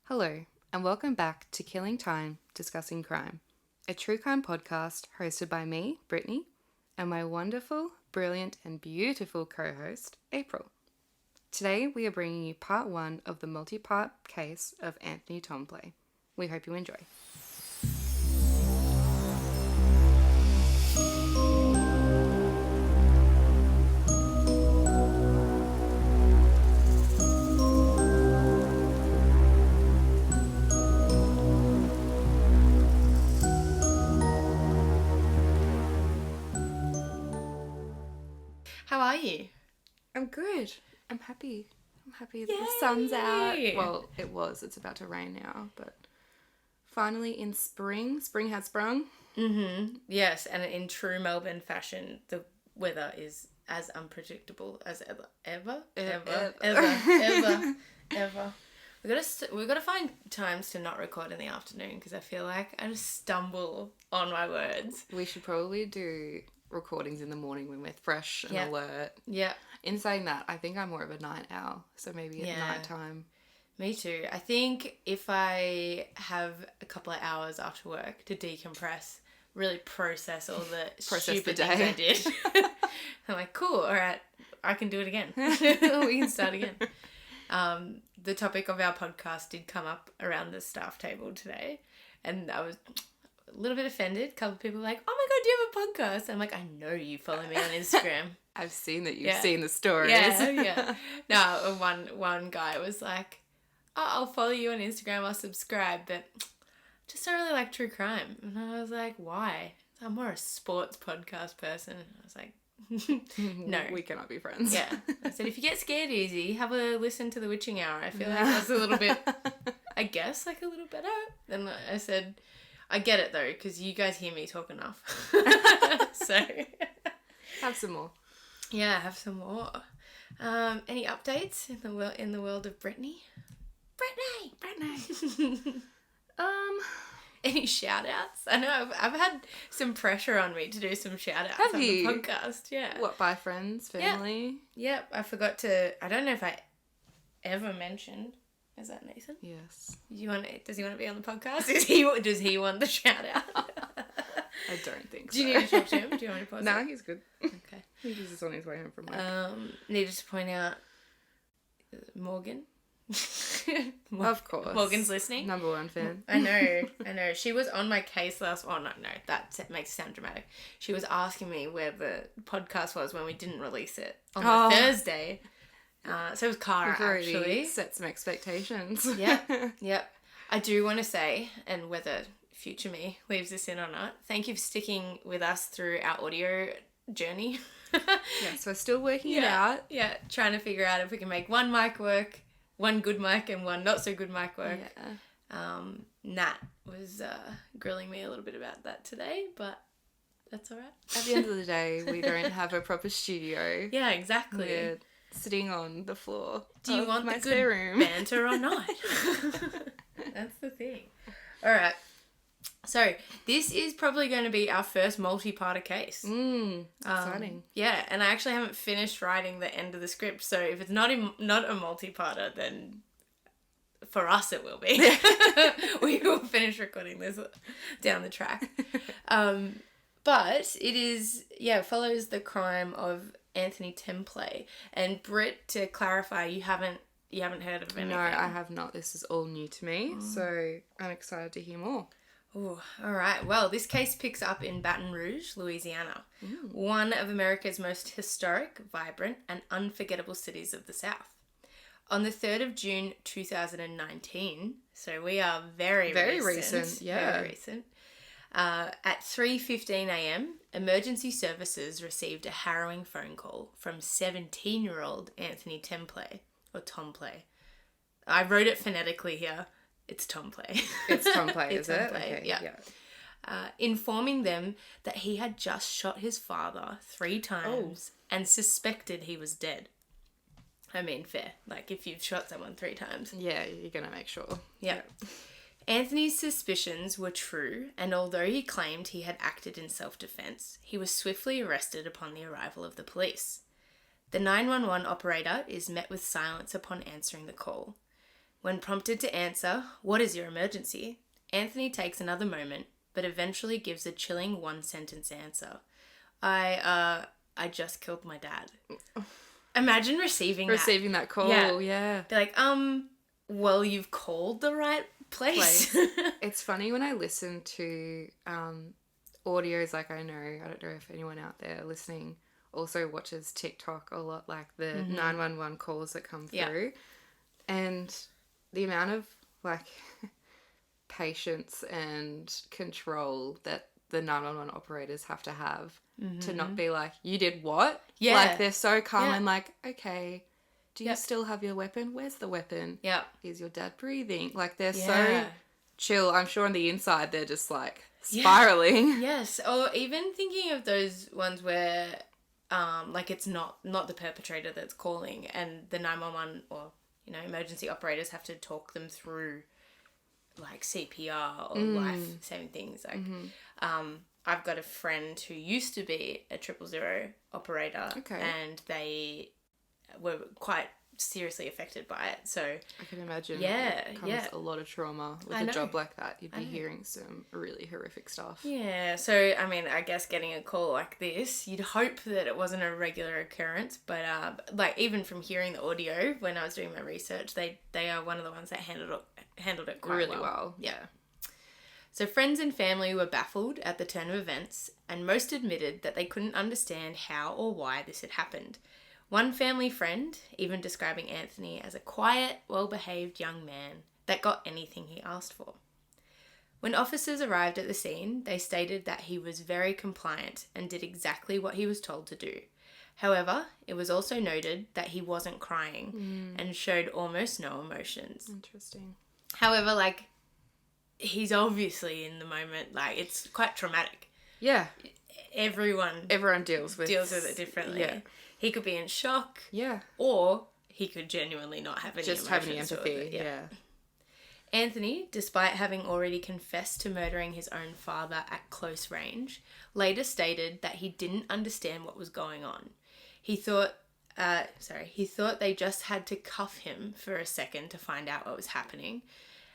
Hello, and welcome back to Killing Time Discussing Crime, a true crime podcast hosted by me, Brittany, and my wonderful, brilliant, and beautiful co-host, April. Today, we are bringing you part one of the multi-part case of Anthony Templet. We hope you enjoy. How are you? I'm good. I'm happy. that Yay! the sun's out. Well, it was. It's about to rain now, but finally in spring. Spring has sprung. Mm-hmm. Yes, and in true Melbourne fashion, the weather is as unpredictable as ever. We gotta find times to not record in the afternoon because I feel like I just stumble on my words. We should probably do recordings in the morning when we're fresh and alert. Yeah. In saying that, I think I'm more of a night owl, so maybe at night time. Me too. I think if I have a couple of hours after work to decompress, really process all the stupid things I did, I'm like, cool, all right, I can do it again. We can start again. The topic of our podcast did come up around the staff table today, and I was a little bit offended. A couple of people were like, oh my God, do you have a podcast? I'm like, I know you follow me on Instagram. I've seen that you've seen the stories. Yeah. No, one guy was like, oh, I'll follow you on Instagram, I'll subscribe, but just don't really like true crime. And I was like, why? I'm more a sports podcast person. I was like, no. We cannot be friends. Yeah. I said, if you get scared easy, have a listen to The Witching Hour. I feel like that's a little bit, I guess, like a little better. Then I said, I get it though, because you guys hear me talk enough. So. Have some more. Yeah, have some more. Any updates in the world of Brittany? Brittany. Any shout outs? I know I've had some pressure on me to do some shout outs on the podcast. Yeah. What, by friends, family? Yep. I forgot to. I don't know if I ever mentioned. Is that Nathan? Yes. Does he want to be on the podcast? Does he want the shout out? I don't think so. Do you need to talk to him? Do you want me to pause? No, he's good. Okay. He's just on his way home from work. Needed to point out Morgan. Of course. Morgan's listening. Number one fan. I know. She was on my case last... Oh, no. That makes it sound dramatic. She was asking me where the podcast was when we didn't release it on the Thursday. So it was Cara, actually. Set some expectations. Yep. I do want to say, and whether future me leaves this in or not, thank you for sticking with us through our audio journey. Yes, we're still working it out. Yeah, trying to figure out if we can make one mic work, one good mic and one not so good mic work. Yeah. Nat was grilling me a little bit about that today, but that's all right. At the end of the day, we don't have a proper studio. Yeah, exactly. We're sitting on the floor. Do you want my the spare good room banter or not? That's the thing. All right. So this is probably going to be our first multi-parter case. Exciting. Yeah, and I actually haven't finished writing the end of the script, so if it's not a multi-parter, then for us it will be. We will finish recording this down the track. But it follows the crime of Anthony Templet. And Britt, to clarify, you haven't heard of anything? No, I have not. This is all new to me, so I'm excited to hear more. Oh, all right. Well, this case picks up in Baton Rouge, Louisiana, one of America's most historic, vibrant, and unforgettable cities of the South. On the 3rd of June 2019, so we are very recent. Yeah. Very recent. At 3:15 a.m., emergency services received a harrowing phone call from 17-year-old Anthony Templet, or Templet. I wrote it phonetically here. It's Templet. It's Templet, is it? Templet, Okay, yeah. Informing them that he had just shot his father 3 times and suspected he was dead. I mean, fair. Like, if you've shot someone 3 times. Yeah, you're going to make sure. Yeah. Anthony's suspicions were true, and although he claimed he had acted in self-defense, he was swiftly arrested upon the arrival of the police. The 911 operator is met with silence upon answering the call. When prompted to answer, "What is your emergency?" Anthony takes another moment, but eventually gives a chilling one-sentence answer. I just killed my dad. Imagine receiving that call, yeah. They're like, well, you've called the right place. It's funny when I listen to audios, like I don't know if anyone out there listening also watches TikTok a lot, like the 911 calls that come through. And the amount of, like, patience and control that the 911 operators have to have to not be like, you did what? Yeah. Like, they're so calm and like, okay, do you still have your weapon? Where's the weapon? Yeah. Is your dad breathing? Like, they're so chill. I'm sure on the inside they're just, like, spiraling. Yeah. Yes. Or even thinking of those ones where, like, it's not the perpetrator that's calling, and the 911 or, emergency operators have to talk them through, like, CPR or life-saving things. Like, I've got a friend who used to be a 000 operator, and they were quite seriously affected by it. So I can imagine. Yeah, it comes a lot of trauma with a job like that. You'd be hearing some really horrific stuff. Yeah. So I mean, I guess getting a call like this, you'd hope that it wasn't a regular occurrence. But like, even from hearing the audio when I was doing my research, they are one of the ones that handled it quite really well. Yeah. So friends and family were baffled at the turn of events, and most admitted that they couldn't understand how or why this had happened. One family friend even describing Anthony as a quiet, well-behaved young man that got anything he asked for. When officers arrived at the scene, they stated that he was very compliant and did exactly what he was told to do. However, it was also noted that he wasn't crying and showed almost no emotions. Interesting. However, like, he's obviously in the moment, like, it's quite traumatic. Yeah. Everyone deals with it differently. Yeah. He could be in shock. Yeah. Or he could genuinely not have any just have any empathy. Yeah. Anthony, despite having already confessed to murdering his own father at close range, later stated that he didn't understand what was going on. He thought they just had to cuff him for a second to find out what was happening,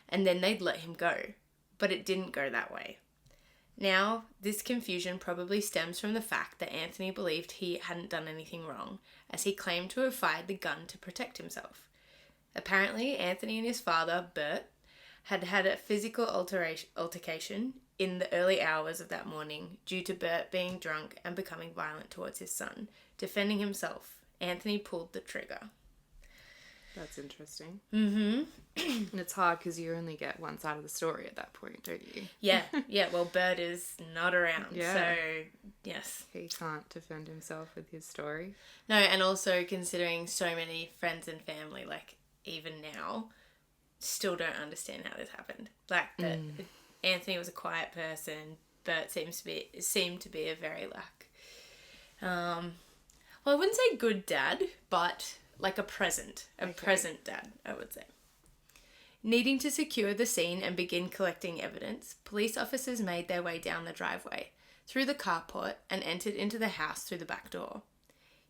and then they'd let him go. But it didn't go that way. Now, this confusion probably stems from the fact that Anthony believed he hadn't done anything wrong, as he claimed to have fired the gun to protect himself. Apparently, Anthony and his father, Burt, had had a physical altercation in the early hours of that morning due to Burt being drunk and becoming violent towards his son. Defending himself, Anthony pulled the trigger. That's interesting. Mm-hmm. And it's hard because you only get one side of the story at that point, don't you? Yeah. Well, Burt is not around, so yes. He can't defend himself with his story. No, and also considering so many friends and family, like, even now, still don't understand how this happened. Like, that Anthony was a quiet person, Burt seemed to be a very, like, well, I wouldn't say good dad, but like a present dad, I would say. Needing to secure the scene and begin collecting evidence, police officers made their way down the driveway, through the carport, and entered into the house through the back door.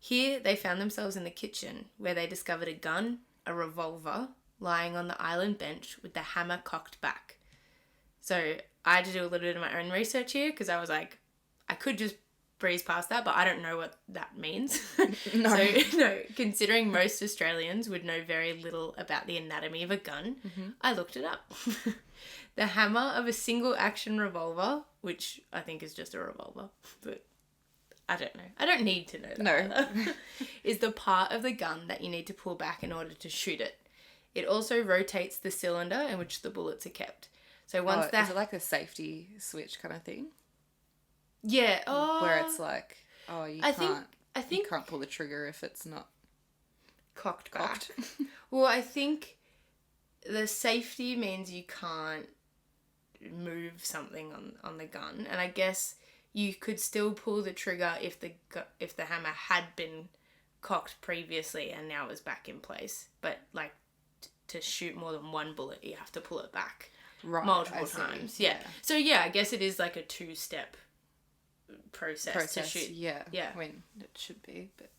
Here, they found themselves in the kitchen, where they discovered a gun, a revolver, lying on the island bench with the hammer cocked back. So I had to do a little bit of my own research here, because I was like, I could just breeze past that, but I don't know what that means. No, considering most Australians would know very little about the anatomy of a gun, I looked it up. The hammer of a single action revolver, which I think is just a revolver, but I don't know. I don't need to know that. No. Is the part of the gun that you need to pull back in order to shoot it. It also rotates the cylinder in which the bullets are kept. So once is it like a safety switch kind of thing? Yeah. Where it's like, you can't pull the trigger if it's not cocked back. Well, I think the safety means you can't move something on the gun, and I guess you could still pull the trigger if the hammer had been cocked previously and now is back in place. But like to shoot more than one bullet, you have to pull it back multiple times. Yeah. So I guess it is like a 2-step process to shoot. Yeah. When it should be, but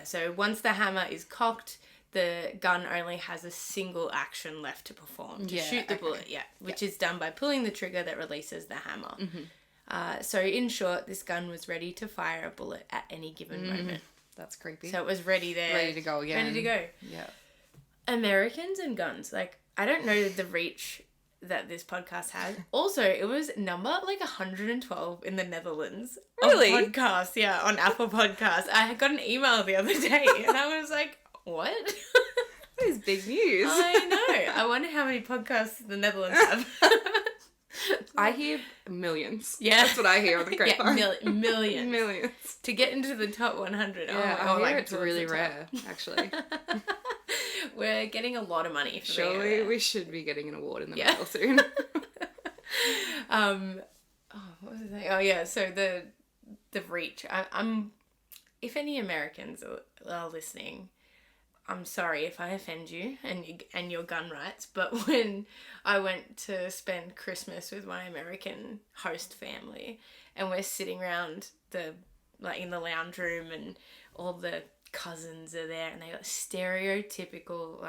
so once the hammer is cocked, the gun only has a single action left to perform, to shoot the bullet, which is done by pulling the trigger that releases the hammer. So in short, this gun was ready to fire a bullet at any given moment. That's creepy. So it was ready there. Ready to go again. Ready to go. Yeah. Americans and guns. Like, I don't know the reach that this podcast has. Also, it was number 112 in the Netherlands. Really? On podcasts, yeah, on Apple Podcasts. I got an email the other day and I was like, what? That is big news. I know. I wonder how many podcasts the Netherlands have. I hear millions. Yeah. That's what I hear on the grapevine. Millions. Millions. To get into the top 100. Yeah, I hear it's really rare, actually. We're getting a lot of money for Surely we should be getting an award in the mail soon. What was I saying? Oh yeah, so the reach. I'm if any Americans are listening, I'm sorry if I offend you and your gun rights, but when I went to spend Christmas with my American host family and we're sitting around in the lounge room and all the cousins are there and they got stereotypical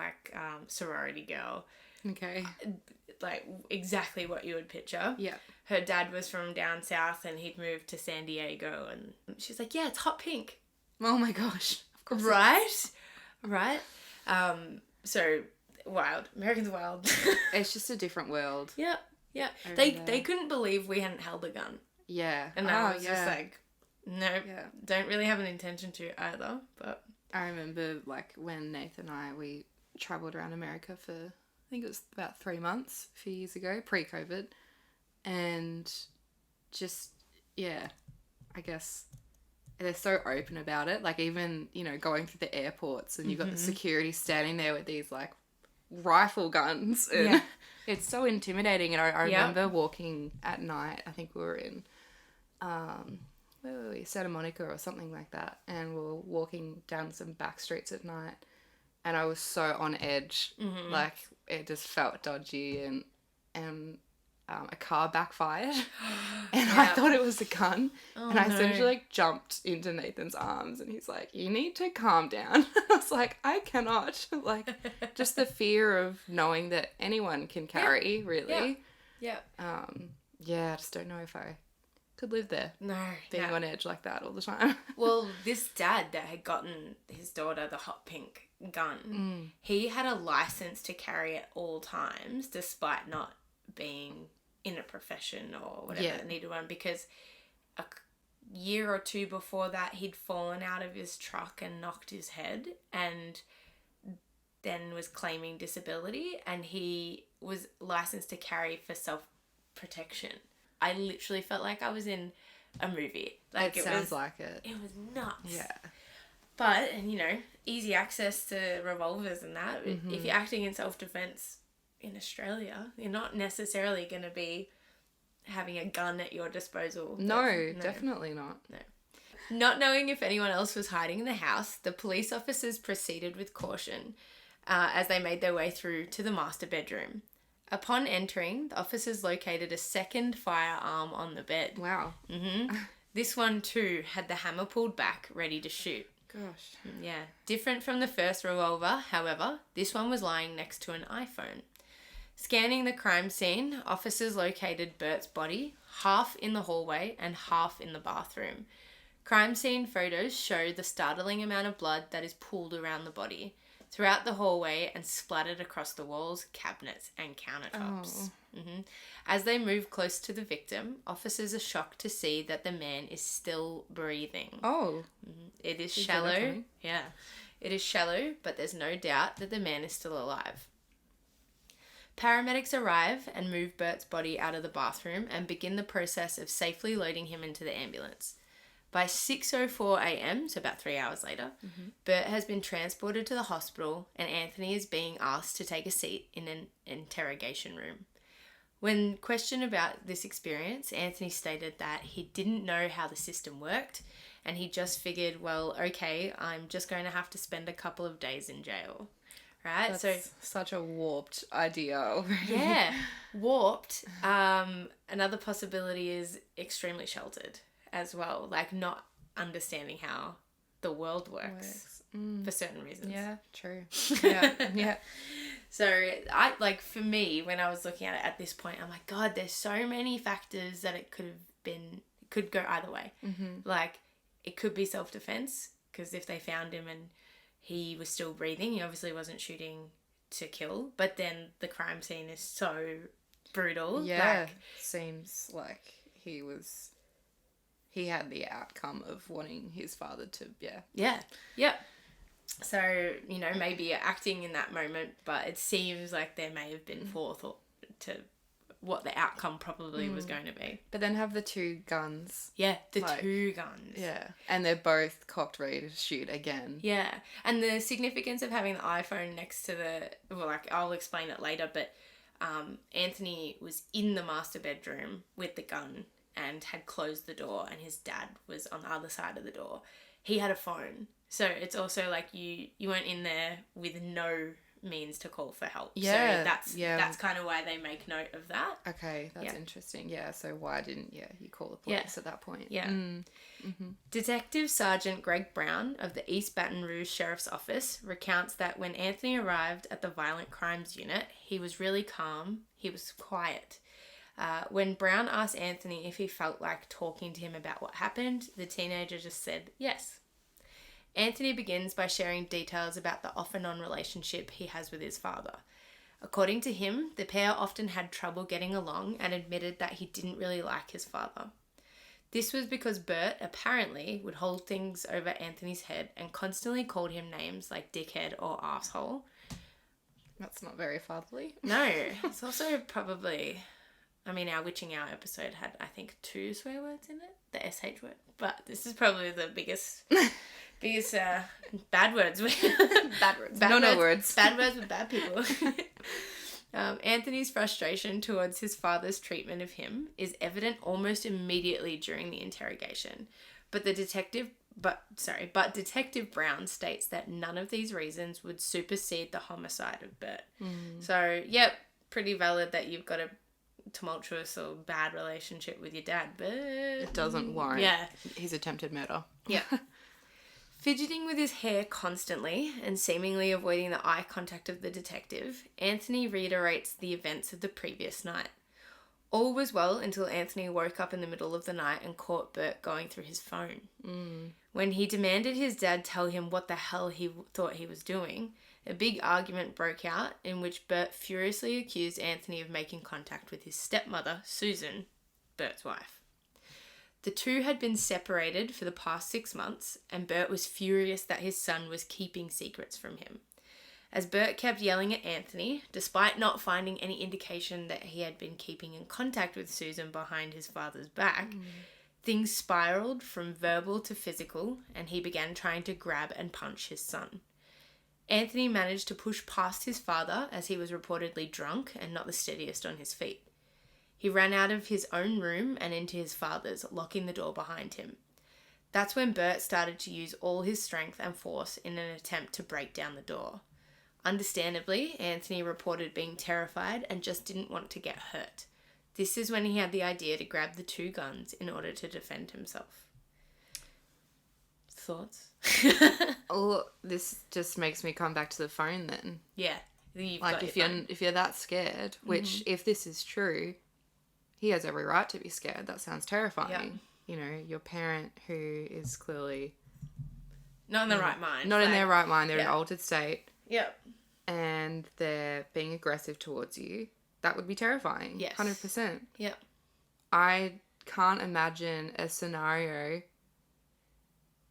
sorority girl. Okay. Exactly what you would picture. Yeah. Her dad was from down south and he'd moved to San Diego and she's like, yeah, it's hot pink. Oh my gosh. Of course. Right? So wild. Americans are wild. It's just a different world. Yeah. They couldn't believe we hadn't held a gun. Yeah. And I was just like, no, don't really have an intention to either. But I remember when Nathan and we travelled around America for, I think it was about 3 months a few years ago, pre-COVID. And just, I guess they're so open about it. Even, going through the airports and you've got the security standing there with these rifle guns. And it's so intimidating. And I remember walking at night, I think we were in, where were we? Santa Monica or something like that. And we were walking down some back streets at night. And I was so on edge. Mm-hmm. It just felt dodgy and a car backfired. And I thought it was a gun. Oh, and I essentially jumped into Nathan's arms and he's like, you need to calm down. I was like, I cannot. Just the fear of knowing that anyone can carry, really. Yeah. I just don't know if I could live there. No. Being on edge like that all the time. Well, this dad that had gotten his daughter the hot pink gun, he had a license to carry at all times despite not being in a profession or whatever that needed one, because a year or two before that he'd fallen out of his truck and knocked his head and then was claiming disability and he was licensed to carry for self-protection. I literally felt like I was in a movie. It sounds like it. It was nuts. Yeah. But, easy access to revolvers and that. Mm-hmm. If you're acting in self-defense in Australia, you're not necessarily going to be having a gun at your disposal. No, definitely not. No. Not knowing if anyone else was hiding in the house, the police officers proceeded with caution as they made their way through to the master bedroom. Upon entering, the officers located a second firearm on the bed. Wow. Mm-hmm. This one, too, had the hammer pulled back, ready to shoot. Gosh. Yeah. Different from the first revolver, however, this one was lying next to an iPhone. Scanning the crime scene, officers located Burt's body, half in the hallway and half in the bathroom. Crime scene photos show the startling amount of blood that is pooled around the body, throughout the hallway and splattered across the walls, cabinets and countertops. Oh. Mm-hmm. As they move close to the victim, officers are shocked to see that the man is still breathing. Oh. Mm-hmm. It is shallow. Yeah. It is shallow, but there's no doubt that the man is still alive. Paramedics arrive and move Burt's body out of the bathroom and begin the process of safely loading him into the ambulance. By 6:04 a.m, so about 3 hours later, Burt has been transported to the hospital and Anthony is being asked to take a seat in an interrogation room. When questioned about this experience, Anthony stated that he didn't know how the system worked and he just figured, well, okay, I'm just going to have to spend a couple of days in jail. Right? That's such a warped idea. Yeah, warped. Another possibility is extremely sheltered as well, not understanding how the world works. For certain reasons. Yeah, true. Yeah, yeah. So, for me, when I was looking at it at this point, I'm like, God, there's so many factors that it could go either way. Mm-hmm. Like, it could be self-defense, because if they found him and he was still breathing, he obviously wasn't shooting to kill. But then the crime scene is so brutal. Yeah, seems like he had the outcome of wanting his father to, Yeah. Yep. So, maybe you're acting in that moment, but it seems like there may have been forethought to what the outcome probably was going to be. But then have the two guns. Yeah, two guns. Yeah. And they're both cocked ready to shoot again. Yeah. And the significance of having the iPhone next to I'll explain it later, but Anthony was in the master bedroom with the gun and had closed the door, and his dad was on the other side of the door. He had a phone. So it's also like you weren't in there with no means to call for help. Yeah. So that's kind of why they make note of that. Okay, that's interesting. Yeah, so why didn't you call the police at that point? Yeah. Mm-hmm. Detective Sergeant Greg Brown of the East Baton Rouge Sheriff's Office recounts that when Anthony arrived at the Violent Crimes Unit, he was really calm. He was quiet. When Brown asked Anthony if he felt like talking to him about what happened, the teenager just said yes. Anthony begins by sharing details about the off-and-on relationship he has with his father. According to him, the pair often had trouble getting along and admitted that he didn't really like his father. This was because Burt apparently would hold things over Anthony's head and constantly called him names like dickhead or asshole. That's not very fatherly. No, it's also probably... our Witching Hour episode had, I think, 2 swear words in it, the SH word. But this is probably the biggest bad words. Bad words. No words. Bad words with bad people. Anthony's frustration towards his father's treatment of him is evident almost immediately during the interrogation. But Detective Brown states that none of these reasons would supersede the homicide of Burt. So, yep, pretty valid that you've got a tumultuous or bad relationship with your dad, but it doesn't warrant his attempted murder. Yeah. Fidgeting with his hair constantly and seemingly avoiding the eye contact of the detective, Anthony reiterates the events of the previous night. All was well until Anthony woke up in the middle of the night and caught Burt going through his phone. When he demanded his dad tell him what the hell he thought he was doing, a big argument broke out in which Burt furiously accused Anthony of making contact with his stepmother, Susan, Burt's wife. The two had been separated for the past 6 months, and Burt was furious that his son was keeping secrets from him. As Burt kept yelling at Anthony, despite not finding any indication that he had been keeping in contact with Susan behind his father's back, things spiraled from verbal to physical, and he began trying to grab and punch his son. Anthony managed to push past his father as he was reportedly drunk and not the steadiest on his feet. He ran out of his own room and into his father's, locking the door behind him. That's when Burt started to use all his strength and force in an attempt to break down the door. Understandably, Anthony reported being terrified and just didn't want to get hurt. This is when he had the idea to grab the 2 guns in order to defend himself. Thoughts? Oh, this just makes me come back to the phone then. Yeah. If you're that scared, which if this is true, he has every right to be scared. That sounds terrifying. Yep. Your parent who is clearly not in the right mind. Not in their right mind. They're in an altered state. Yep. And they're being aggressive towards you. That would be terrifying. Yes. 100%. Yep. I can't imagine a scenario,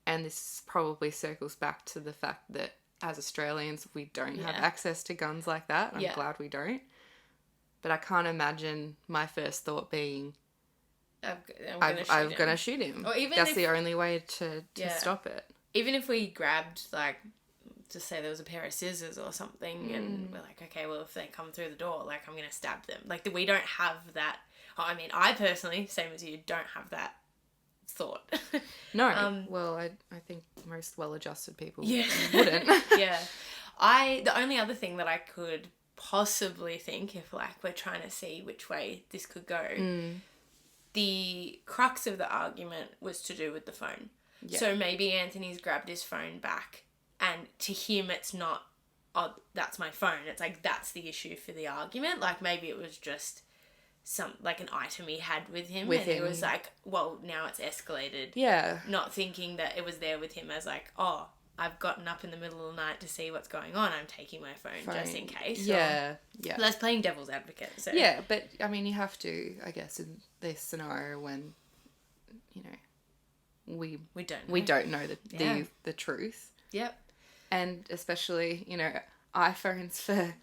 and this probably circles back to the fact that as Australians, we don't have access to guns like that. I'm glad we don't. But I can't imagine my first thought being, I'm going to shoot him. Or even That's the only way to stop it. Even if we grabbed, just say there was a pair of scissors or something, and we're like, okay, well, if they come through the door, I'm going to stab them. We don't have that. I personally, same as you, don't have that thought. No. Well, I think most well-adjusted people wouldn't. Yeah. The only other thing that I could possibly think, if we're trying to see which way this could go, the crux of the argument was to do with the phone. Yeah. So maybe Anthony's grabbed his phone back, and to him it's not, oh, that's my phone. It's like, that's the issue for the argument. Like, maybe it was just like an item he had with him. He was like, well, now it's escalated. Yeah. Not thinking that it was there with him as like, oh, I've gotten up in the middle of the night to see what's going on. I'm taking my phone. Just in case. Yeah. Yeah. That's playing devil's advocate. So. Yeah, but, I mean, you have to, I guess, in this scenario when, you know, we don't know the truth. Yep. And especially, you know, iPhones for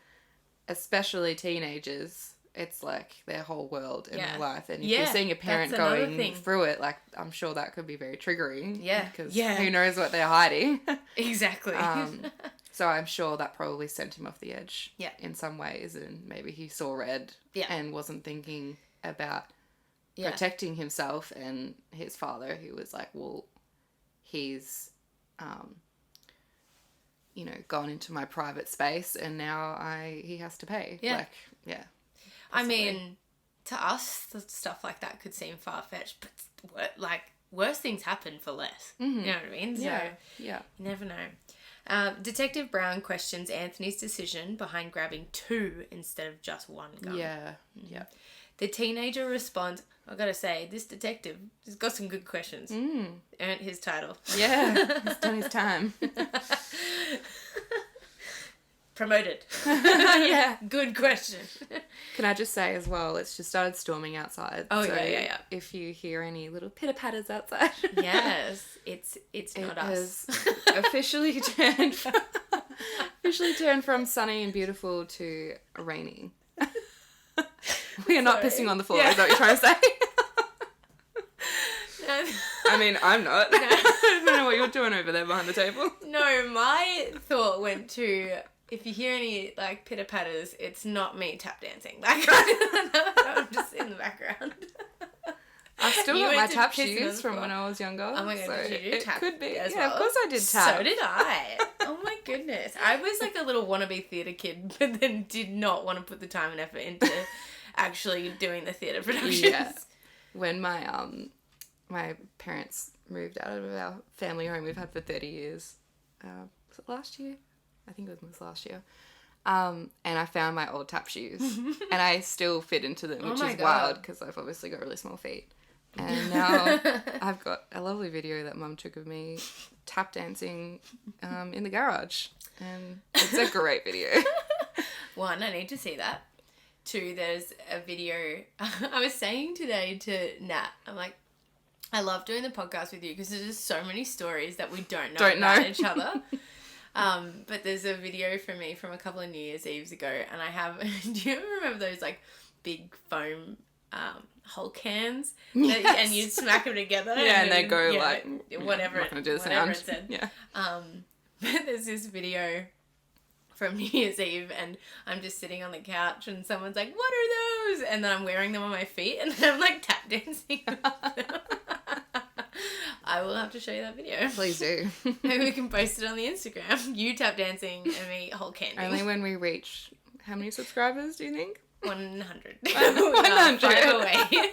especially teenagers, it's like their whole world in their life. And if you're seeing a parent going through it, like, I'm sure that could be very triggering. Yeah. Because who knows what they're hiding. Exactly. So I'm sure that probably sent him off the edge Yeah. in some ways. And maybe he saw red and wasn't thinking about protecting himself and his father, who was like, well, he's, you know, gone into my private space and now he has to pay. Yeah. Like, yeah. I mean, to us, stuff like that could seem far-fetched, but like, worse things happen for less. Mm-hmm. You know what I mean? So, yeah. You never know. Detective Brown questions Anthony's decision behind grabbing 2 instead of just 1 gun. Yeah. The teenager responds, I gotta say, this detective has got some good questions. Earned his title. Yeah, he's done his time. Promoted. Yeah. Good question. Can I just say as well, it's just started storming outside. Oh, so yeah. If you hear any little pitter-patters outside. Yes, it's not us. officially turned from sunny and beautiful to rainy. We are not pissing on the floor, is that what you're trying to say? I mean, I'm not. I don't know what you're doing over there behind the table. No, my thought went to, if you hear any, like, pitter-patters, it's not me tap dancing. Like, I'm just in the background. I've still got my tap shoes from when I was younger. Oh my god, so did you do tap? Could be. As Yeah, well? of course I did tap. So did I. Oh my goodness. I was like a little wannabe theatre kid, but then did not want to put the time and effort into actually doing the theatre productions. Yeah. When my parents moved out of our family home we've had for 30 years, was it last year? I think it was last year. And I found my old tap shoes, and I still fit into them, which is wild because I've obviously got really small feet. And now I've got a lovely video that Mum took of me tap dancing in the garage, and it's a great video. 1, I need to see that. 2, there's a video. I was saying today to Nat, I'm like, I love doing the podcast with you because there's just so many stories that we don't know about each other. But there's a video from me from a couple of New Year's Eves ago, and I have, do you remember those like big foam whole cans? Yes. And you smack them together. Yeah, and they go like, whatever, I'm not gonna do the whatever sound. it said. Yeah. But there's this video from New Year's Eve, and I'm just sitting on the couch, and someone's like, what are those? And then I'm wearing them on my feet, and then I'm like tap dancing with them. I will have to show you that video. Please do. Maybe we can post it on the Instagram. You tap dancing and me whole candy. Only when we reach, how many subscribers do you think? 100. 100. Far away.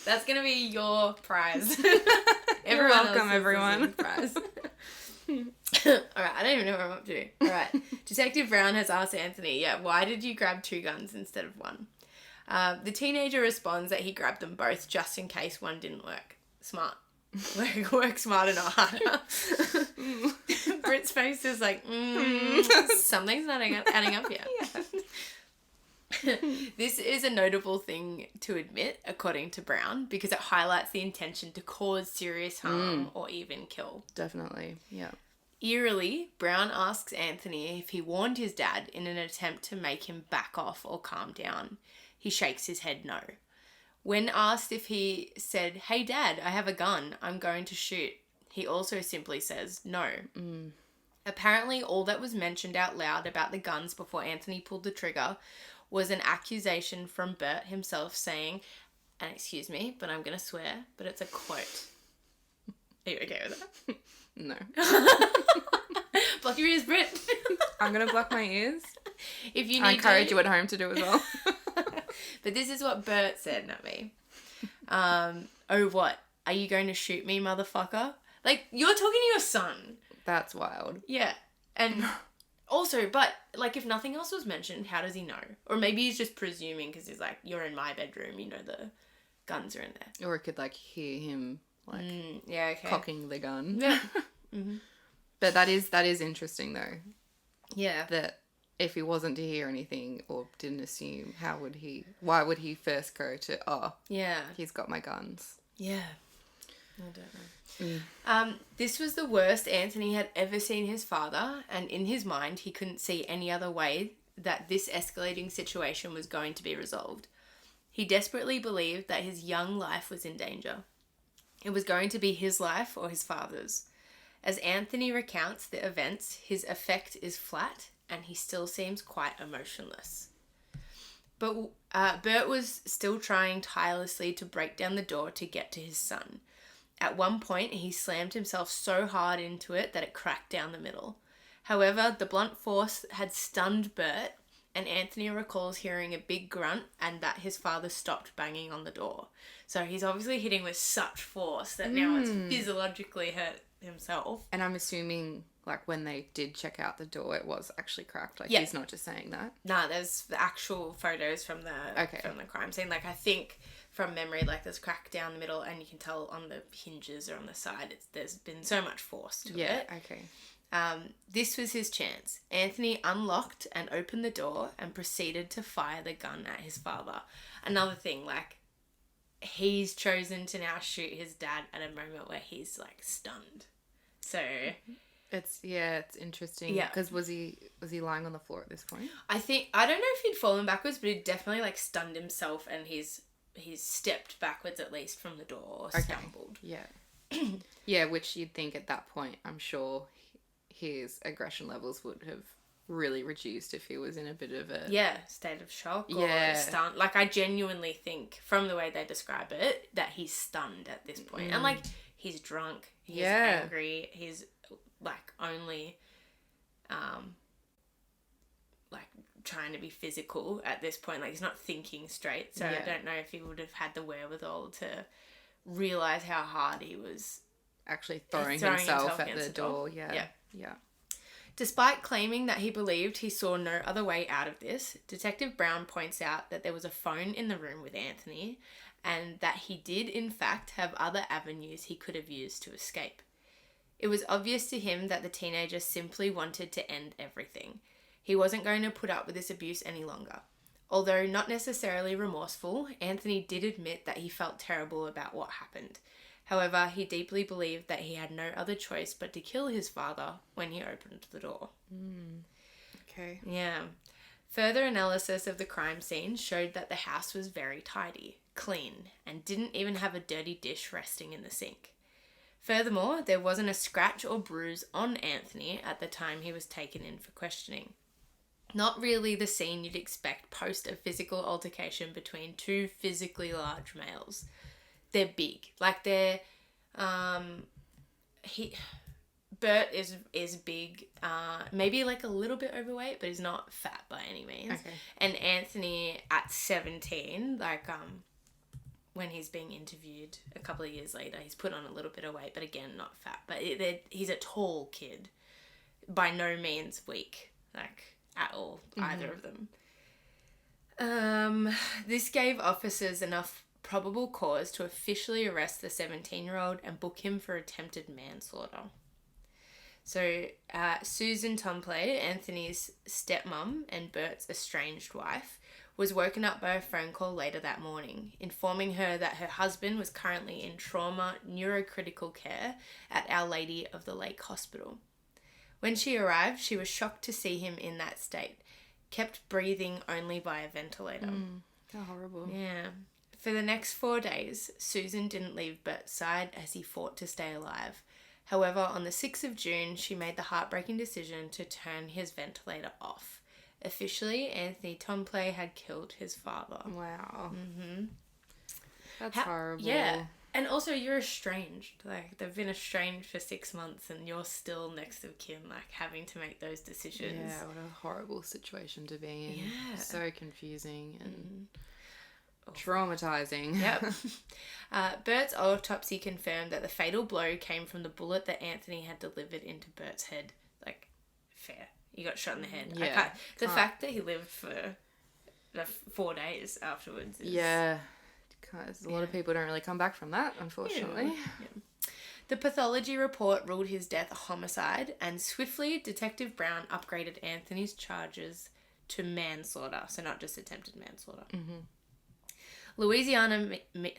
That's going to be your prize. You're welcome, everyone. Prize. Alright, I don't even know what I'm up to. Alright. Detective Brown has asked Anthony, why did you grab 2 guns instead of 1? The teenager responds that he grabbed them both just in case one didn't work. Smart. Work smarter, not harder. Britt's face is like, something's not adding up yet. Yeah. This is a notable thing to admit, according to Brown, because it highlights the intention to cause serious harm or even kill. Definitely, yeah. Eerily, Brown asks Anthony if he warned his dad in an attempt to make him back off or calm down. He shakes his head no. When asked if he said, hey dad, I have a gun, I'm going to shoot, he also simply says no. Apparently all that was mentioned out loud about the guns before Anthony pulled the trigger was an accusation from Burt himself saying, and excuse me, but I'm going to swear, but it's a quote. Are you okay with that? No. Block your ears, Britt. I'm going to block my ears. If you need I encourage you at home to do as well. But this is what Burt said, not me. Oh, what? are you going to shoot me, motherfucker? Like, you're talking to your son. That's wild. Yeah. And also, but, like, if nothing else was mentioned, how does he know? Or maybe he's just presuming because he's like, you're in my bedroom, you know the guns are in there. Or it could, like, hear him, like, yeah, okay. cocking the gun. Yeah. Mm-hmm. But that is interesting, though. Yeah. That if he wasn't to hear anything or didn't assume, why would he first go to, yeah, he's got my guns? Yeah. I don't know. This was the worst Anthony had ever seen his father, and in his mind, he couldn't see any other way that this escalating situation was going to be resolved. He desperately believed that his young life was in danger. It was going to be his life or his father's. As Anthony recounts the events, his affect is flat, and he still seems quite emotionless. But Burt was still trying tirelessly to break down the door to get to his son. At one point, he slammed himself so hard into it that it cracked down the middle. However, the blunt force had stunned Burt, and Anthony recalls hearing a big grunt and that his father stopped banging on the door. So he's obviously hitting with such force that now it's physiologically hurt himself. And I'm assuming, like, when they did check out the door, it was actually cracked. Like, he's not just saying that. Nah, there's the actual photos from the crime scene. Like, I think from memory, like, there's crack down the middle, and you can tell on the hinges or on the side, there's been so much force to it. Yeah, okay. This was his chance. Anthony unlocked and opened the door and proceeded to fire the gun at his father. Another thing, like, he's chosen to now shoot his dad at a moment where he's, like, stunned. So it's interesting. Yeah. Because was he lying on the floor at this point? I don't know if he'd fallen backwards, but he'd definitely, like, stunned himself, and he's stepped backwards at least from the door or stumbled. Yeah. Yeah, which you'd think at that point, I'm sure his aggression levels would have really reduced if he was in a bit of a state of shock or stunned. Like, I genuinely think from the way they describe it that he's stunned at this point. And, like, he's drunk, he's angry, he's, like, only like, trying to be physical at this point. Like, he's not thinking straight, so I don't know if he would have had the wherewithal to realise how hard he was actually throwing himself at the door. Yeah. Despite claiming that he believed he saw no other way out of this, Detective Brown points out that there was a phone in the room with Anthony and that he did, in fact, have other avenues he could have used to escape. It was obvious to him that the teenager simply wanted to end everything. He wasn't going to put up with this abuse any longer. Although not necessarily remorseful, Anthony did admit that he felt terrible about what happened. However, he deeply believed that he had no other choice but to kill his father when he opened the door. Okay. Yeah. Further analysis of the crime scene showed that the house was very tidy, clean, and didn't even have a dirty dish resting in the sink. Furthermore, there wasn't a scratch or bruise on Anthony at the time he was taken in for questioning. Not really the scene you'd expect post a physical altercation between two physically large males. They're big. Like, they're, Burt is big, maybe like a little bit overweight, but he's not fat by any means. Okay. And Anthony at 17, like, when he's being interviewed a couple of years later, he's put on a little bit of weight, but again, not fat. But he's a tall kid, by no means weak, like, at all, either of them. This gave officers enough probable cause to officially arrest the 17-year-old and book him for attempted manslaughter. So, Susan Templet, Anthony's stepmom and Burt's estranged wife, was woken up by a phone call later that morning, informing her that her husband was currently in trauma neurocritical care at Our Lady of the Lake Hospital. When she arrived, she was shocked to see him in that state, kept breathing only by a ventilator. How horrible. Yeah. For the next 4 days, Susan didn't leave Burt's side as he fought to stay alive. However, on the 6th of June, she made the heartbreaking decision to turn his ventilator off. Officially, Anthony Templet had killed his father. Wow. That's horrible. Yeah. And also, you're estranged. Like, they've been estranged for 6 months and you're still next of kin, like, having to make those decisions. Yeah, what a horrible situation to be in. Yeah. So confusing. And Traumatizing. Yep. Burt's autopsy confirmed that the fatal blow came from the bullet that Anthony had delivered into Burt's head. Like, fair. You got shot in the head. Yeah. The fact that he lived for 4 days afterwards is... Yeah. Because a lot of people don't really come back from that, unfortunately. Yeah. The pathology report ruled his death a homicide, and swiftly, Detective Brown upgraded Anthony's charges to manslaughter, so not just attempted manslaughter. Mm-hmm. Louisiana. It's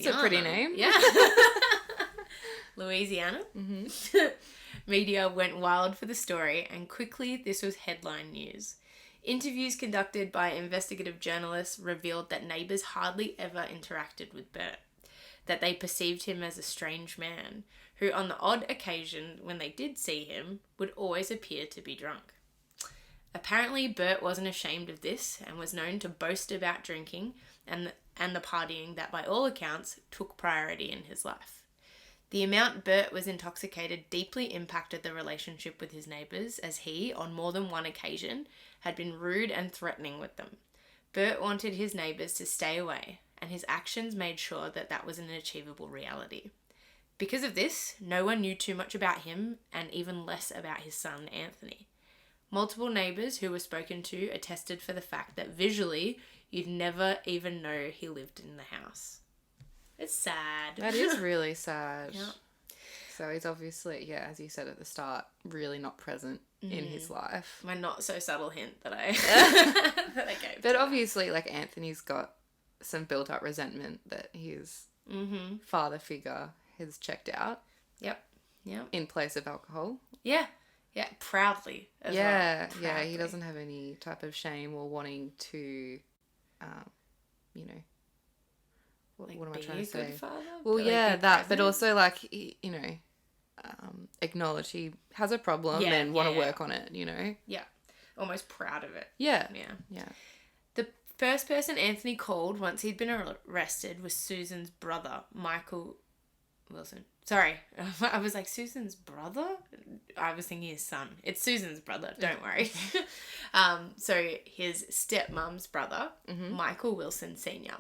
a pretty name. Yeah. Louisiana. Mm-hmm. Media went wild for the story, and quickly this was headline news. Interviews conducted by investigative journalists revealed that neighbours hardly ever interacted with Burt, that they perceived him as a strange man, who on the odd occasion when they did see him would always appear to be drunk. Apparently, Burt wasn't ashamed of this and was known to boast about drinking and the partying that, by all accounts, took priority in his life. The amount Burt was intoxicated deeply impacted the relationship with his neighbours, as he, on more than one occasion, had been rude and threatening with them. Burt wanted his neighbours to stay away, and his actions made sure that that was an achievable reality. Because of this, no one knew too much about him, and even less about his son, Anthony. Multiple neighbours who were spoken to attested for the fact that visually, you'd never even know he lived in the house. It's sad. That is really sad. Yeah. So he's obviously, as you said at the start, really not present in his life. My not so subtle hint that I gave. But obviously, like, Anthony's got some built up resentment that his father figure has checked out. Yep. In place of alcohol. Yeah. Yeah, proudly as well. Proudly. Yeah, he doesn't have any type of shame or wanting to, what am I trying to say? Good father? Well, but also, like, acknowledge he has a problem and want to work on it, Yeah, almost proud of it. Yeah. The first person Anthony called once he'd been arrested was Susan's brother, Michael Wilson. Sorry, I was like, Susan's brother? I was thinking his son. It's Susan's brother, don't worry. So his stepmom's brother, Michael Wilson Sr.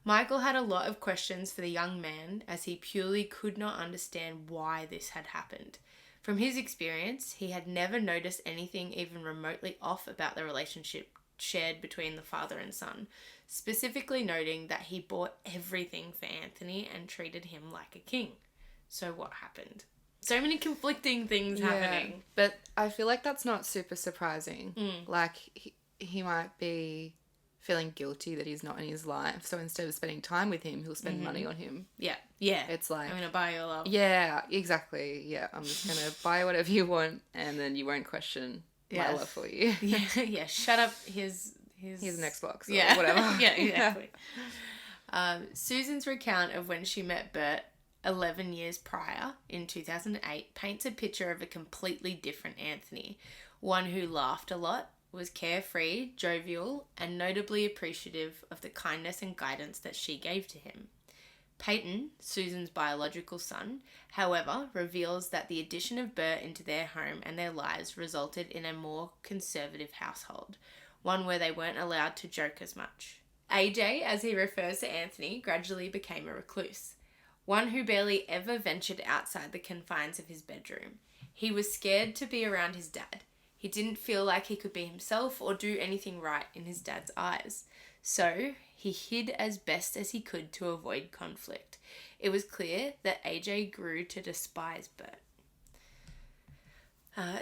Michael had a lot of questions for the young man, as he purely could not understand why this had happened. From his experience, he had never noticed anything even remotely off about the relationship shared between the father and son, specifically noting that he bought everything for Anthony and treated him like a king. So what happened? So many conflicting things happening. But I feel like that's not super surprising. Like, he might be feeling guilty that he's not in his life. So instead of spending time with him, he'll spend money on him. Yeah. It's like, I'm going to buy your love. Yeah, exactly. Yeah, I'm just going to buy whatever you want, and then you won't question my love for you. Yeah. Shut up his an Xbox or whatever. Yeah, exactly. Susan's recount of when she met Burt 11 years prior, in 2008, paints a picture of a completely different Anthony. One who laughed a lot, was carefree, jovial, and notably appreciative of the kindness and guidance that she gave to him. Peyton, Susan's biological son, however, reveals that the addition of Burt into their home and their lives resulted in a more conservative household, one where they weren't allowed to joke as much. AJ, as he refers to Anthony, gradually became a recluse, one who barely ever ventured outside the confines of his bedroom. He was scared to be around his dad. He didn't feel like he could be himself or do anything right in his dad's eyes. So, he hid as best as he could to avoid conflict. It was clear that AJ grew to despise Burt.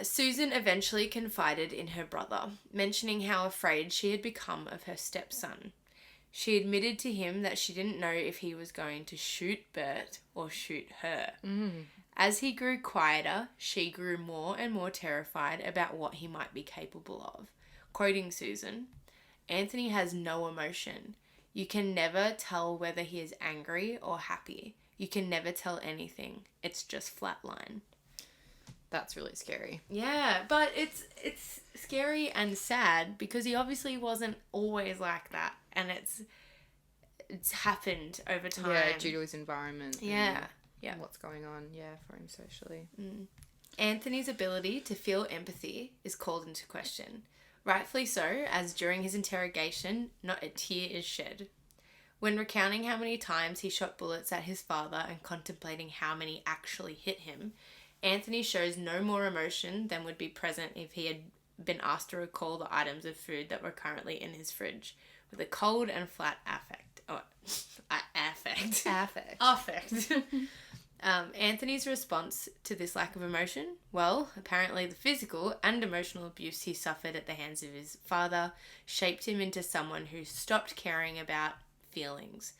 Susan eventually confided in her brother, mentioning how afraid she had become of her stepson. She admitted to him that she didn't know if he was going to shoot Burt or shoot her. As he grew quieter, she grew more and more terrified about what he might be capable of. Quoting Susan, "Anthony has no emotion. You can never tell whether he is angry or happy. You can never tell anything. It's just flatline." That's really scary. Yeah, but it's scary and sad because he obviously wasn't always like that, and it's happened over time. Yeah, due to his environment. Yeah. And what's going on, for him socially. Anthony's ability to feel empathy is called into question. Rightfully so, as during his interrogation, not a tear is shed. When recounting how many times he shot bullets at his father and contemplating how many actually hit him, Anthony shows no more emotion than would be present if he had been asked to recall the items of food that were currently in his fridge, with a cold and flat affect. Oh, affect. Affect. Anthony's response to this lack of emotion? Well, apparently the physical and emotional abuse he suffered at the hands of his father shaped him into someone who stopped caring about feelings,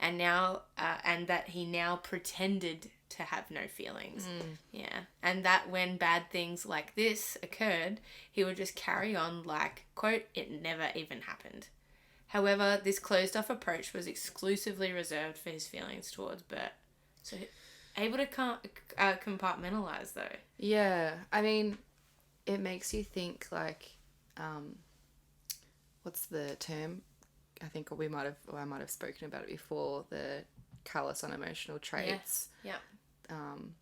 and that he now pretended to have no feelings. Yeah. And that when bad things like this occurred, he would just carry on like, quote, it never even happened. However, this closed-off approach was exclusively reserved for his feelings towards Burt. So, able to compartmentalize, though. Yeah. I mean, it makes you think, like, what's the term? I think I might have spoken about it before, the callous unemotional traits. Yeah.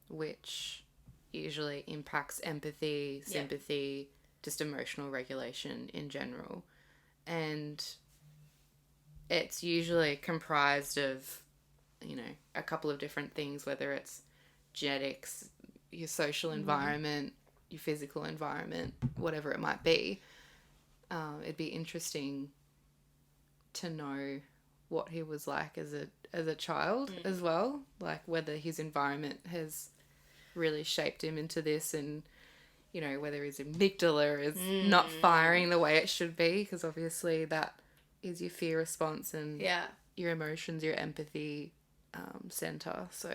Which usually impacts empathy, sympathy, just emotional regulation in general. And it's usually comprised of, a couple of different things, whether it's genetics, your social environment, your physical environment, whatever it might be. It'd be interesting to know what he was like as a child as well, like whether his environment has really shaped him into this, and whether his amygdala is not firing the way it should be, because obviously that is your fear response and your emotions, your empathy center. So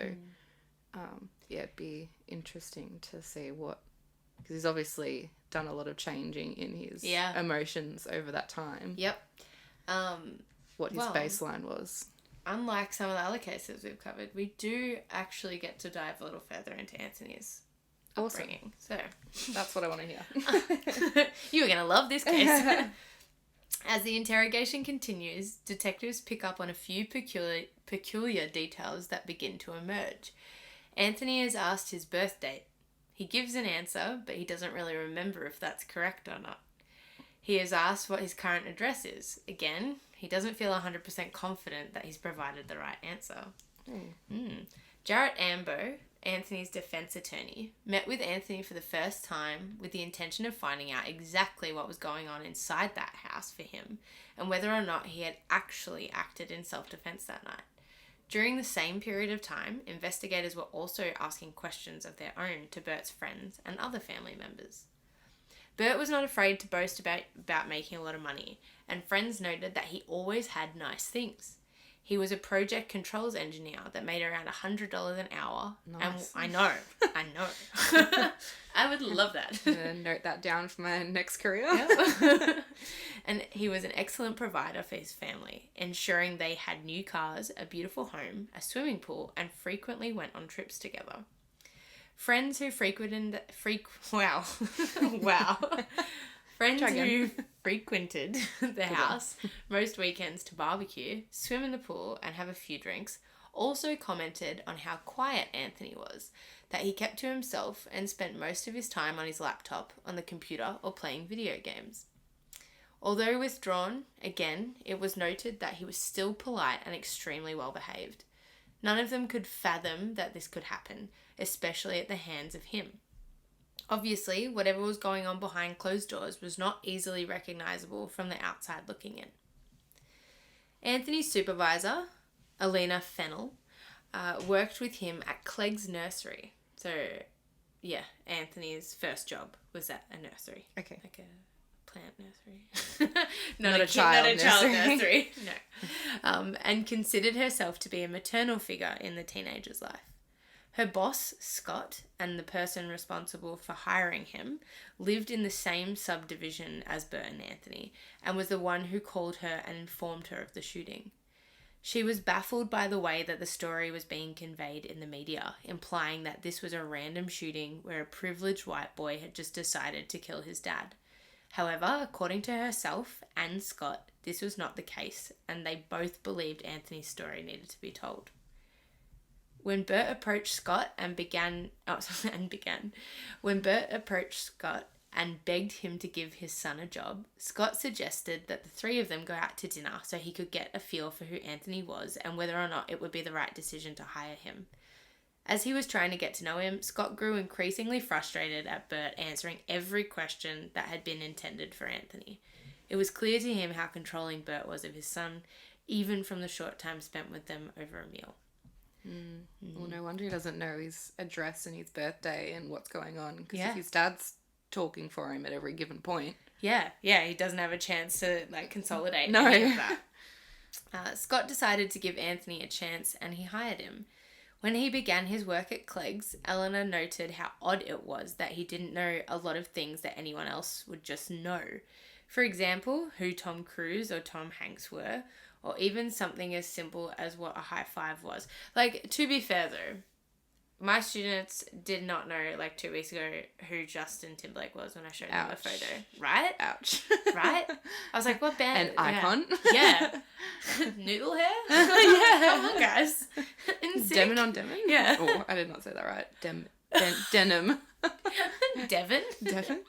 it'd be interesting to see because he's obviously done a lot of changing in his emotions over that time. What his baseline was. Unlike some of the other cases we've covered, we do actually get to dive a little further into Anthony's upbringing. So that's what I want to hear. You are going to love this case. As the interrogation continues, detectives pick up on a few peculiar details that begin to emerge. Anthony is asked his birth date. He gives an answer, but he doesn't really remember if that's correct or not. He is asked what his current address is. Again, he doesn't feel 100% confident that he's provided the right answer. Jarrett Ambo, Anthony's defense attorney, met with Anthony for the first time with the intention of finding out exactly what was going on inside that house for him and whether or not he had actually acted in self-defense that night. During the same period of time, investigators were also asking questions of their own to Burt's friends and other family members. Burt was not afraid to boast about making a lot of money, and friends noted that he always had nice things. He was a project controls engineer that made around $100 an hour. Nice. And I know. I would love that. I'm going to note that down for my next career. Yep. And he was an excellent provider for his family, ensuring they had new cars, a beautiful home, a swimming pool, and frequently went on trips together. Friends who frequented the house most weekends to barbecue, swim in the pool, and have a few drinks also commented on how quiet Anthony was, that he kept to himself and spent most of his time on his laptop, on the computer, or playing video games. Although withdrawn, again, it was noted that he was still polite and extremely well behaved. None of them could fathom that this could happen, especially at the hands of him. Obviously, whatever was going on behind closed doors was not easily recognizable from the outside looking in. Anthony's supervisor, Alina Fennell, worked with him at Clegg's nursery. So, yeah, Anthony's first job was at a nursery. Okay. Like a plant nursery. Not a child nursery. No. And considered herself to be a maternal figure in the teenager's life. Her boss, Scott, and the person responsible for hiring him lived in the same subdivision as Burt and Anthony, and was the one who called her and informed her of the shooting. She was baffled by the way that the story was being conveyed in the media, implying that this was a random shooting where a privileged white boy had just decided to kill his dad. However, according to herself and Scott, this was not the case, and they both believed Anthony's story needed to be told. When Burt approached Scott and begged him to give his son a job, Scott suggested that the three of them go out to dinner so he could get a feel for who Anthony was and whether or not it would be the right decision to hire him. As he was trying to get to know him, Scott grew increasingly frustrated at Burt answering every question that had been intended for Anthony. It was clear to him how controlling Burt was of his son, even from the short time spent with them over a meal. Well, no wonder he doesn't know his address and his birthday and what's going on. Because Yeah. if his dad's talking for him at every given point. Yeah, he doesn't have a chance to, consolidate No. any of that. Scott decided to give Anthony a chance, and he hired him. When he began his work at Clegg's, Eleanor noted how odd it was that he didn't know a lot of things that anyone else would just know. For example, who Tom Cruise or Tom Hanks were, or even something as simple as what a high five was. To be fair though, my students did not know, 2 weeks ago, who Justin Timberlake was when I showed them a photo. Right? Ouch. Right? I was like, what band? An icon. Yeah. Noodle hair? Yeah. Come on, guys. Demon on Demon? Yeah. Oh, I did not say that right. Denim. Devon? Devon?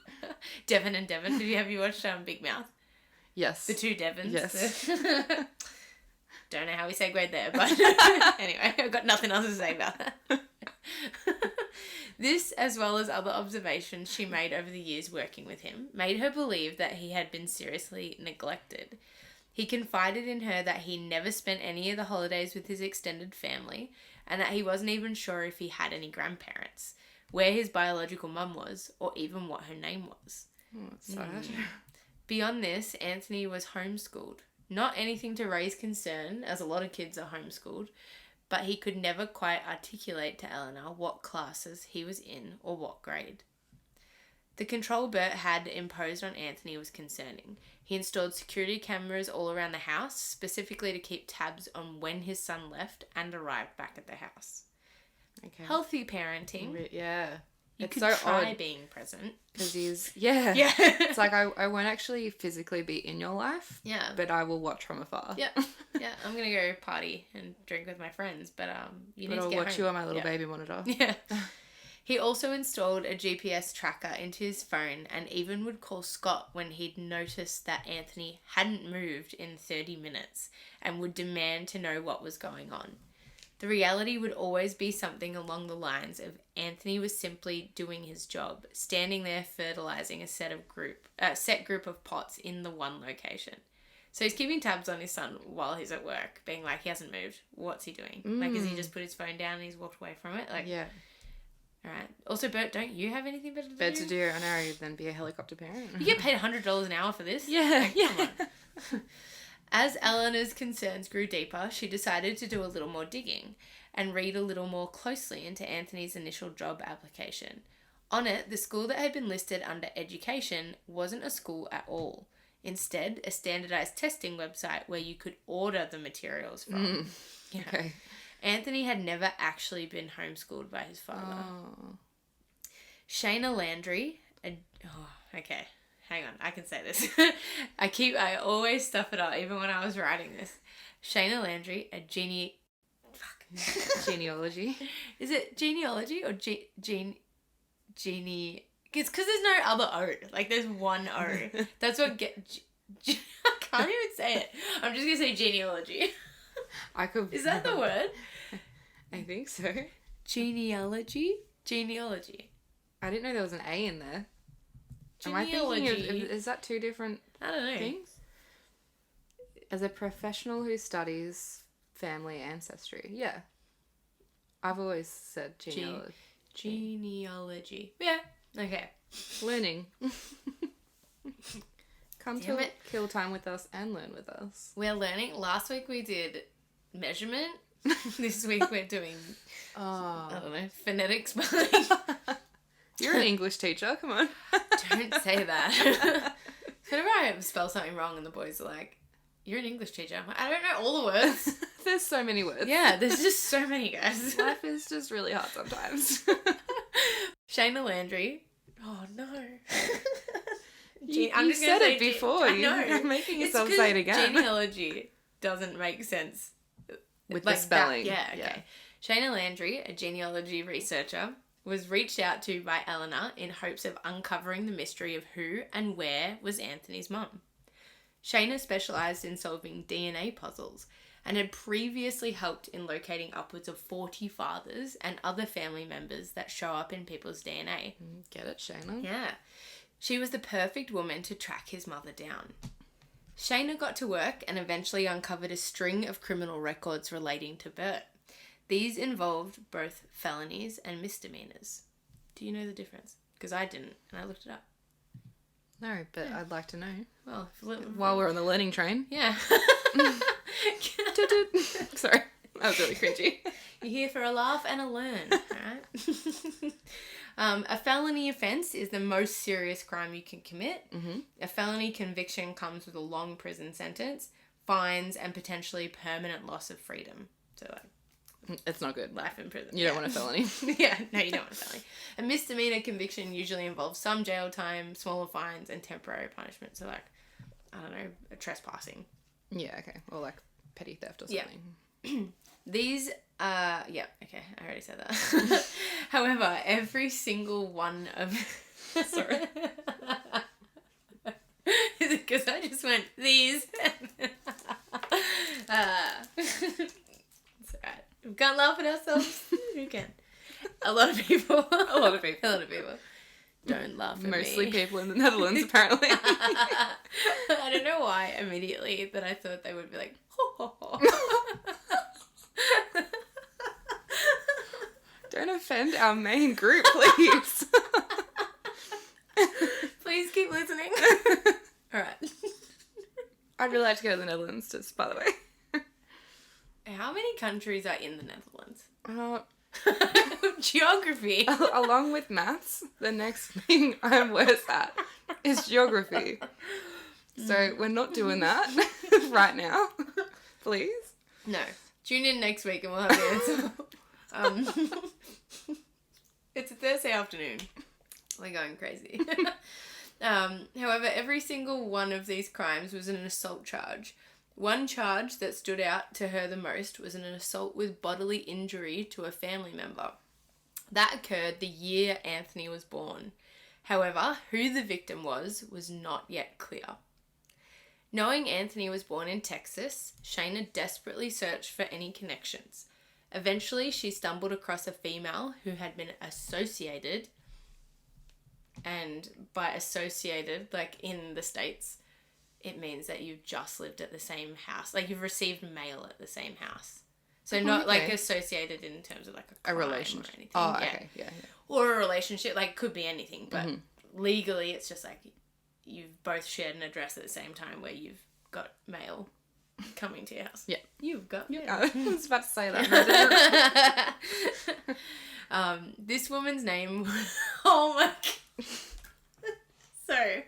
Devon and Devon. Have you watched Big Mouth? Yes. The two Devons. Yes. Don't know how we segued there, but anyway, I've got nothing else to say about that. This, as well as other observations she made over the years working with him, made her believe that he had been seriously neglected. He confided in her that he never spent any of the holidays with his extended family, and that he wasn't even sure if he had any grandparents, where his biological mum was, or even what her name was. Oh, that's sad. Beyond this, Anthony was homeschooled. Not anything to raise concern, as a lot of kids are homeschooled, but he could never quite articulate to Eleanor what classes he was in or what grade. The control Burt had imposed on Anthony was concerning. He installed security cameras all around the house, specifically to keep tabs on when his son left and arrived back at the house. Okay. Healthy parenting. Yeah. You It's could so try odd. being present. Because he's... Yeah. Yeah. It's like I won't actually physically be in your life. Yeah. But I will watch from afar. Yeah. Yeah, I'm going to go party and drink with my friends, but you need to I'll get watch home. you on my little Yeah. baby monitor. Yeah. He also installed a GPS tracker into his phone and even would call Scott when he'd noticed that Anthony hadn't moved in 30 minutes and would demand to know what was going on. The reality would always be something along the lines of Anthony was simply doing his job, standing there fertilizing a set group of pots in the one location. So he's keeping tabs on his son while he's at work, being like, he hasn't moved. What's he doing? Has he just put his phone down and he's walked away from it? Yeah. All right. Also, Bert, don't you have anything better to do? Better to do, I know, than be a helicopter parent. You get paid $100 an hour for this. Yeah. Yeah. Come on. As Eleanor's concerns grew deeper, she decided to do a little more digging and read a little more closely into Anthony's initial job application. On it, the school that had been listed under education wasn't a school at all. Instead, a standardized testing website where you could order the materials from. Yeah. Okay. Anthony had never actually been homeschooled by his father. Oh. Shayna Landry, okay, hang on, I can say this. I always stuff it up, even when I was writing this. Shayna Landry, a Genealogy. Is it genealogy or gene? It's because there's no other O. There's one O. That's what I can't even say it. I'm just gonna say genealogy. Is that the word? I think so. Genealogy. I didn't know there was an A in there. Am I Genealogy. thinking is that two different I don't know. things? As a professional who studies family ancestry. Yeah. I've always said genealogy. Genealogy. Yeah. Okay. Learning. Come Damn to it. kill time with us and learn with us. We're learning. Last week we did measurement. This week we're doing, I don't know, phonetic spelling. You're an English teacher, come on. Don't say that. Whenever I spell something wrong and the boys are like, you're an English teacher. I'm like, I don't know all the words. There's so many words. Yeah, there's just so many, guys. Life is just really hard sometimes. Shayna Landry. Oh, no. You I'm just gonna said say it before. I know. You're making yourself It's say it again. Genealogy doesn't make sense With the spelling. That. Yeah, okay. Shayna Landry, a genealogy researcher, was reached out to by Eleanor in hopes of uncovering the mystery of who and where was Anthony's mum. Shayna specialised in solving DNA puzzles and had previously helped in locating upwards of 40 fathers and other family members that show up in people's DNA. Get it, Shayna? Yeah. She was the perfect woman to track his mother down. Shayna got to work and eventually uncovered a string of criminal records relating to Burt. These involved both felonies and misdemeanors. Do you know the difference? Because I didn't, and I looked it up. No, but I'd like to know. Well, while we're on the learning train. Yeah. Sorry, that was really cringy. You're here for a laugh and a learn, right? A felony offence is the most serious crime you can commit. Mm-hmm. A felony conviction comes with a long prison sentence, fines, and potentially permanent loss of freedom. So, like, it's not good. Life in prison. You don't want a felony. Yeah, no, you don't want a felony. A misdemeanor conviction usually involves some jail time, smaller fines, and temporary punishment. So, like, I don't know, trespassing. Yeah, okay. Or like petty theft or something. Yeah. These, yeah, okay, I already said that. However, every single one of... Sorry. Is it because I just went, these? It's alright. We can't laugh at ourselves. We can. A lot of people. A lot of people. Don't laugh at Mostly me. people in the Netherlands, apparently. I don't know why immediately that I thought they would be like, ho, ho, ho. Don't offend our main group, please. Please keep listening. Alright. I'd really like to go to the Netherlands, just by the way. How many countries are in the Netherlands? Uh, Geography. Along with maths, the next thing I'm worse at is geography. So we're not doing that right now. Please. No. Tune in next week and we'll have the answer. It's a Thursday afternoon. We're going crazy. However, every single one of these crimes was an assault charge. One charge that stood out to her the most was an assault with bodily injury to a family member. That occurred the year Anthony was born. However, who the victim was not yet clear. Knowing Anthony was born in Texas, Shayna desperately searched for any connections. Eventually, she stumbled across a female who had been associated, and by associated, like in the States, it means that you've just lived at the same house. Like, you've received mail at the same house. So not, like, associated in terms of, like, a relationship or anything. Oh, okay. Yeah. Or a relationship. Like, could be anything. But legally, it's just, like, you've both shared an address at the same time where you've got mail coming to your house. Yeah. You've got mail. I was about to say that. This woman's name... Oh, my... So...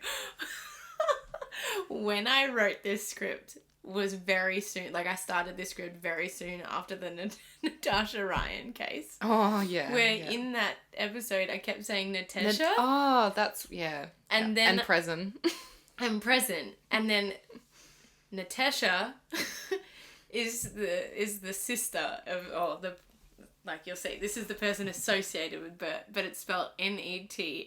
When I wrote this script was very soon, like I started this script very soon after the Natasha Ryan case. Oh, yeah. Where in that episode I kept saying Natasha. Oh, that's, yeah. And then... And present. And present. And then Natasha is the sister of, like you'll see, this is the person associated with Burt, but it's spelled Netasha.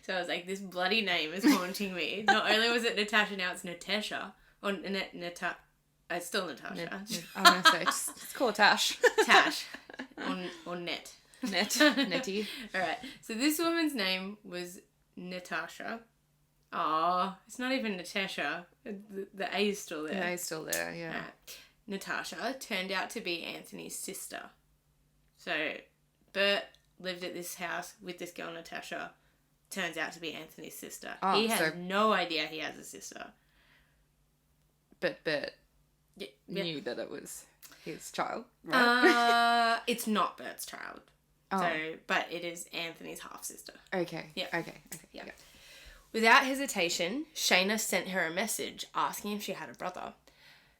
So I was like, this bloody name is haunting me. Not only was it Natasha, now it's Natasha. Or it's still Natasha. I'm going to say, just call it Tash. Tash. Or Net. Netty. Alright, so this woman's name was Natasha. Oh, it's not even Natasha. The A is still there. The A is still there, yeah. Right. Natasha turned out to be Anthony's sister. So, Burt lived at this house with this girl, Natasha. Turns out to be Anthony's sister. Oh, he has no idea he has a sister. But Burt Yeah. knew that it was his child, right? It's not Burt's child. Oh. So, but it is Anthony's half-sister. Okay. Yeah. Okay. Yeah. Without hesitation, Shayna sent her a message asking if she had a brother.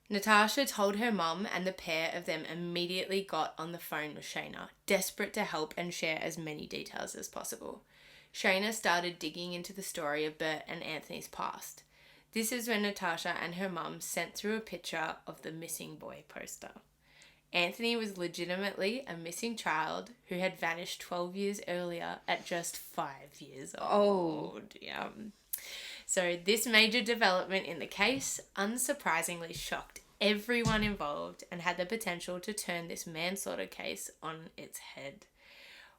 Natasha told her mum, and the pair of them immediately got on the phone with Shayna, desperate to help and share as many details as possible. Shayna started digging into the story of Burt and Anthony's past. This is when Natasha and her mum sent through a picture of the missing boy poster. Anthony was legitimately a missing child who had vanished 12 years earlier at just 5 years old. Yeah. So this major development in the case unsurprisingly shocked everyone involved and had the potential to turn this manslaughter case on its head.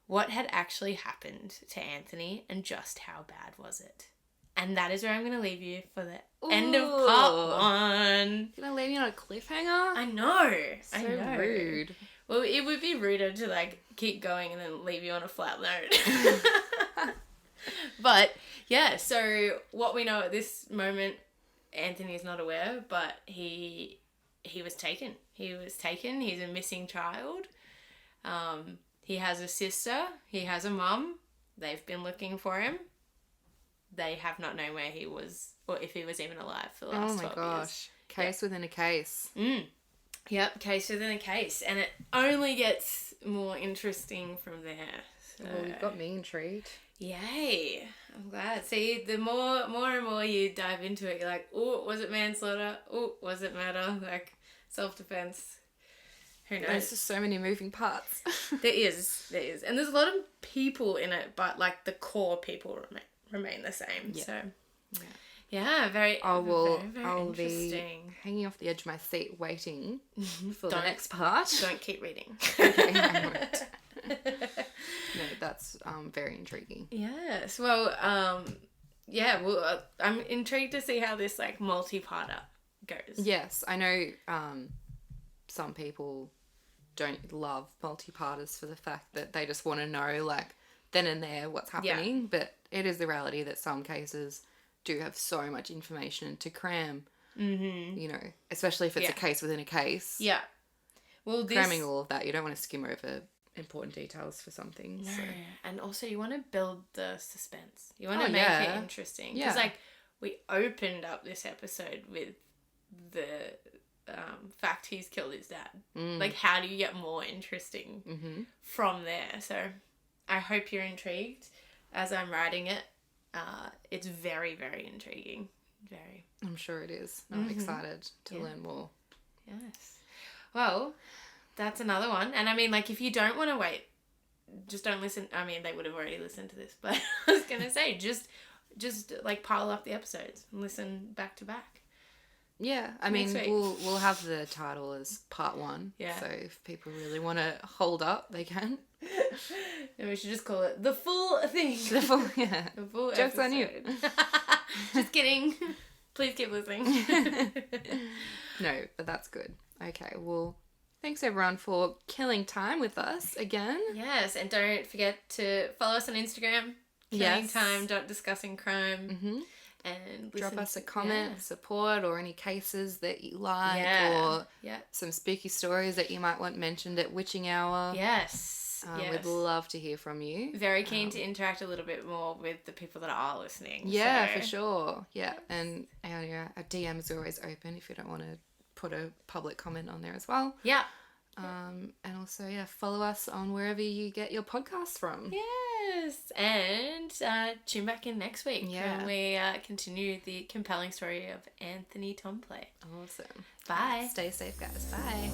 What had actually happened to Anthony and just how bad was it? And that is where I'm going to leave you for the end of part 1. You're going to leave me on a cliffhanger? I know. So I know. rude. Well, it would be ruder to, like, keep going and then leave you on a flat note. But, yeah, so what we know at this moment, Anthony is not aware, but he was taken. He was taken. He's a missing child. He has a sister. He has a mum. They've been looking for him. They have not known where he was or if he was even alive for the last 12 years. Oh my gosh. Case within a case. Yep, case within a case. And it only gets more interesting from there. So. Well, you've got me intrigued. Yay. I'm glad. See, the more and more you dive into it, you're like, oh, was it manslaughter? Oh, was it murder? Like, self-defense. Who knows? There's just so many moving parts. There is. And there's a lot of people in it, but, like, the core people remain the same. Yeah. So, yeah, very I'll interesting. Be hanging off the edge of my seat waiting for the next part. Don't keep reading. Okay, I won't. No, that's very intriguing. Yes. Well, I'm intrigued to see how this, like, multi-parter goes. Yes, I know some people don't love multi-parters for the fact that they just want to know, like, then and there what's happening, but it is the reality that some cases do have so much information to cram, you know, especially if it's a case within a case. Yeah. Well, cramming all of that, you don't want to skim over important details for something. No. So. And also you want to build the suspense. You want to make it interesting. Because, like, we opened up this episode with the fact he's killed his dad. Like, how do you get more interesting from there? So I hope you're intrigued as I'm writing it. It's very, very intriguing. Very. I'm sure it is. I'm excited to learn more. Yes. Well, that's another one. And I mean, like, if you don't want to wait, just don't listen. I mean, they would have already listened to this, but I was going to say, just like pile up the episodes and listen back to back. Yeah, I mean, we'll have the title as part 1. Yeah. So if people really want to hold up, they can. And we should just call it the full thing. The full Jokes episode. on you. Just kidding. Please keep listening. No, but that's good. Okay, well, thanks everyone for killing time with us again. Yes, and don't forget to follow us on Instagram. Killingtime.discussingcrime. And drop us a comment, support, or any cases that you like, or some spooky stories that you might want mentioned at Witching Hour. Yes. We'd love to hear from you. Very keen to interact a little bit more with the people that are listening. Yeah, for sure. Yeah, and our DMs are always open if you don't want to put a public comment on there as well. Yeah. And also, follow us on wherever you get your podcasts from. Yes. And tune back in next week when we continue the compelling story of Anthony Templet. Awesome. Bye. Stay safe, guys. Bye.